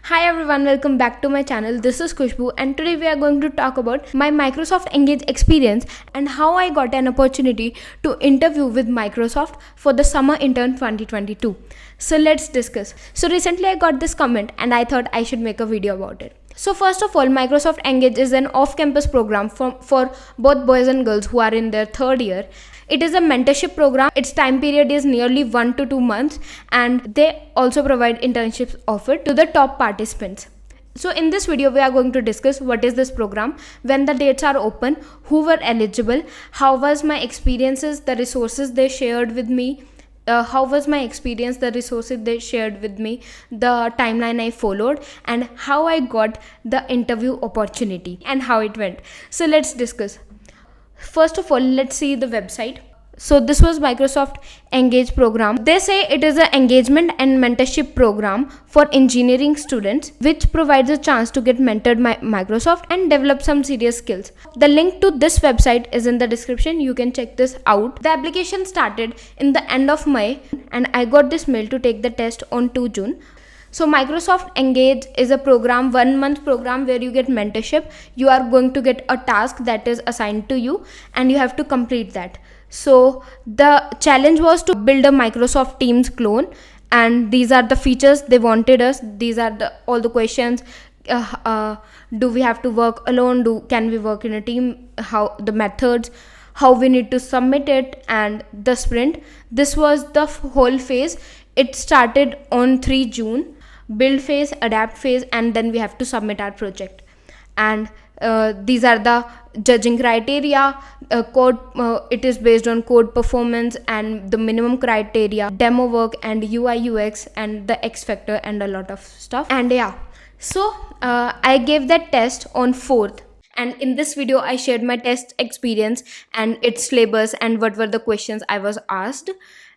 Hi everyone, welcome back to my channel. This is Kushbu and today we are going to talk about my Microsoft Engage experience and how I got an opportunity to interview with Microsoft for the Summer Intern 2022. So let's discuss. So recently I got this comment and I thought I should make a video about it. So first of all, Microsoft Engage is an off-campus program for both boys and girls who are in their third year. It is a mentorship program. Its time period is nearly 1 to 2 months and they also provide internships offered to the top participants. So in this video, we are going to discuss what is this program, when the dates are open, who were eligible, how was my experiences, the resources they shared with me, the resources they shared with me, the timeline I followed, and how I got the interview opportunity and how it went. So let's discuss. First of all, let's see the website. So this was Microsoft Engage program. They say it is an engagement and mentorship program for engineering students which provides a chance to get mentored by Microsoft and develop some serious skills. The link to this website is in the description. You can check this out. The application started in the end of May and I got this mail to take the test on 2 June. So Microsoft Engage is a program, 1 month program where you get mentorship. You are going to get a task that is assigned to you and you have to complete that. So the challenge was to build a Microsoft Teams clone, and these are the features they wanted us. These are all the questions. Do we have to work alone? Can we work in a team? How the methods, how we need to submit it, and the sprint. This was the whole phase. It started on 3 June. Build phase, adapt phase, and then we have to submit our project. And these are the judging criteria. Code, it is based on code performance and the minimum criteria, demo work and UI UX and the X factor and a lot of stuff. And yeah, so I gave that test on 4th. And in this video, I shared my test experience and its syllabus and what were the questions I was asked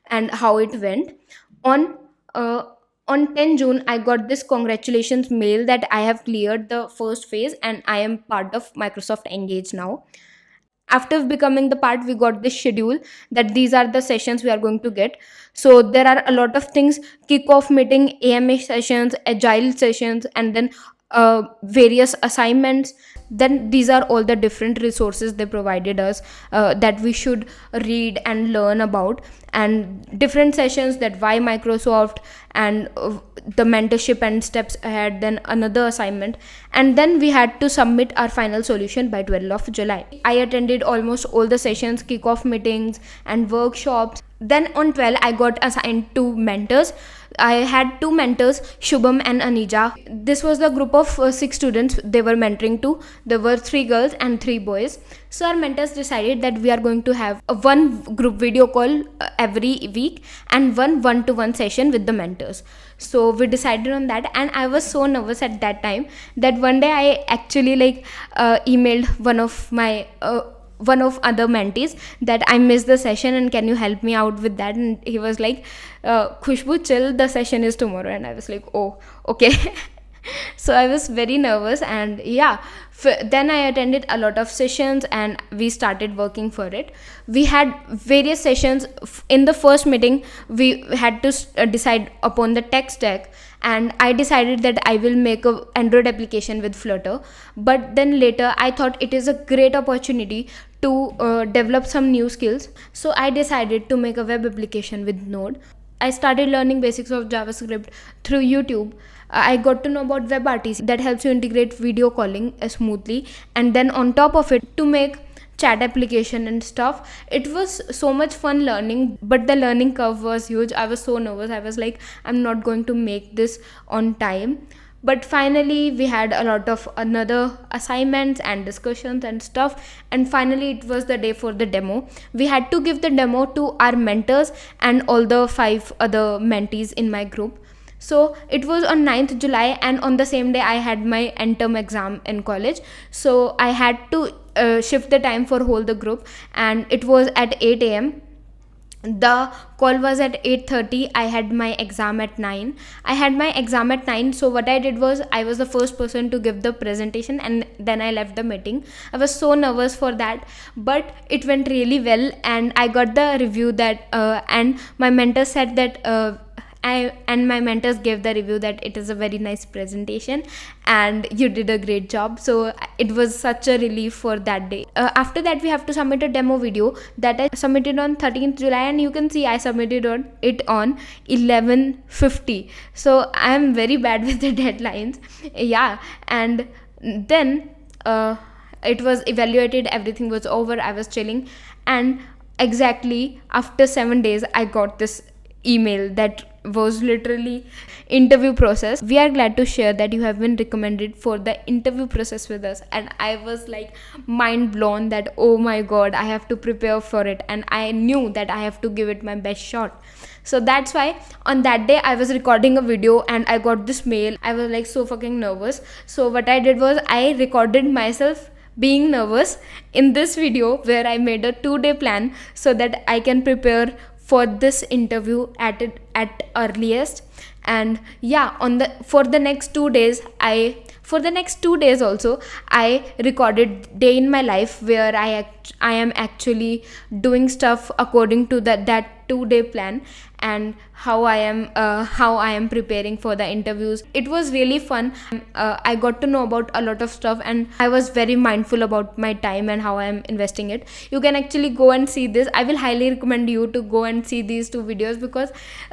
and how it went. On 10 June, I got this congratulations mail that I have cleared the first phase and I am part of Microsoft Engage now. After becoming the part, we got this schedule that these are the sessions we are going to get. So there are a lot of things: kickoff meeting, AMA sessions, agile sessions, and then various assignments. Then these are all the different resources they provided us that we should read and learn about, and different sessions that why Microsoft, and the mentorship and steps ahead, then another assignment, and then we had to submit our final solution by 12th of July. I attended almost all the sessions, kickoff meetings and workshops. Then on 12 I got assigned to mentors. I had 2 mentors, Shubham and Anija. This was the group of 6 students they were mentoring to. There were 3 girls and 3 boys. So our mentors decided that we are going to have one group video call every week and one one-to-one session with the mentors. So we decided on that, and I was so nervous at that time that one day I actually emailed one of other mentees that I missed the session and can you help me out with that. And he was like, Khushbu, chill, the session is tomorrow. And I was like, oh, okay. So I was very nervous, and yeah, then I attended a lot of sessions and we started working for it. We had various sessions. In the first meeting, we had to decide upon the tech stack, and I decided that I will make a Android application with Flutter. But then later I thought it is a great opportunity to develop some new skills. So I decided to make a web application with Node. I started learning basics of JavaScript through YouTube. I got to know about WebRTC that helps you integrate video calling smoothly, and then on top of it to make chat application and stuff. It was so much fun learning, but the learning curve was huge. I was so nervous. I was like, I'm not going to make this on time. But finally we had a lot of another assignments and discussions and stuff, and finally it was the day for the demo. We had to give the demo to our mentors and all the 5 other mentees in my group. So it was on 9th July, and on the same day I had my end term exam in college. So I had to shift the time for whole the group, and it was at 8 a.m. The call was at 8:30. I had my exam at 9. So what I did was I was the first person to give the presentation, and then I left the meeting. I was so nervous for that, but it went really well, and I got the review that and my mentor said that and my mentors gave the review that it is a very nice presentation and you did a great job. So it was such a relief for that day. After that, we have to submit a demo video that I submitted on 13th July, and you can see I submitted on 11:50. So I am very bad with the deadlines. Yeah. And then it was evaluated, everything was over, I was chilling, and exactly after 7 days I got this email that was literally interview process. We are glad to share that you have been recommended for the interview process with us. And I was like mind blown that, oh my god, I have to prepare for it, and I knew that I have to give it my best shot. So that's why on that day I was recording a video and I got this mail. I was like so fucking nervous. So what I did was I recorded myself being nervous in this video, where I made a 2-day plan so that I can prepare for this interview at earliest. And yeah, for the next 2 days also I recorded day in my life, where I am actually doing stuff according to that 2-day plan, and how I am preparing for the interviews. It was really fun. I got to know about a lot of stuff, and I was very mindful about my time and how I am investing it. You can actually go and see this. I will highly recommend you to go and see these 2 videos, because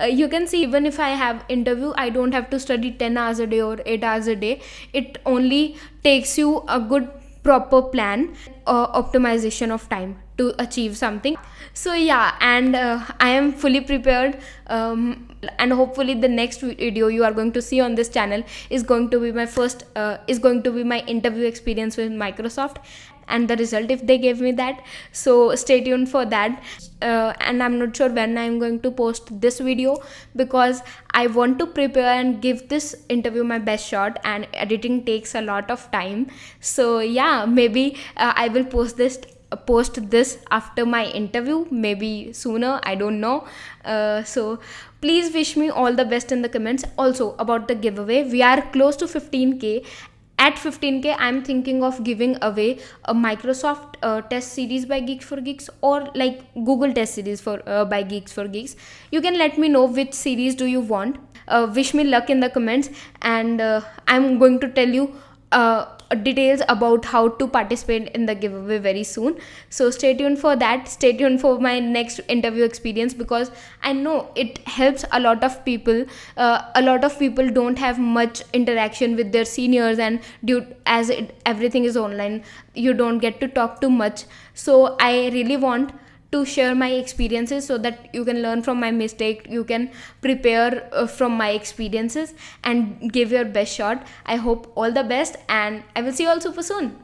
you can see, even if I have interview, I don't have to study 10 hours a day or 8 hours a day. It only takes you a good proper plan, optimization of time to achieve something. So yeah, and I am fully prepared, and hopefully the next video you are going to see on this channel is going to be my interview experience with Microsoft, and the result if they gave me that. So stay tuned for that. And I'm not sure when I'm going to post this video, because I want to prepare and give this interview my best shot, and editing takes a lot of time. So yeah, maybe I will post this after my interview, maybe sooner, I don't know. So please wish me all the best in the comments. Also, about the giveaway, we are close to 15k. At 15k, I'm thinking of giving away a Microsoft test series by Geeks for Geeks, or like Google test series by Geeks for Geeks. You can let me know which series do you want. Wish me luck in the comments, and I'm going to tell you details about how to participate in the giveaway very soon. So stay tuned for that. Stay tuned for my next interview experience, because I know it helps a lot of people. A lot of people don't have much interaction with their seniors, and everything is online, you don't get to talk too much. So I really want to share my experiences, so that you can learn from my mistake, you can prepare from my experiences and give your best shot. I hope all the best, and I will see you all super soon.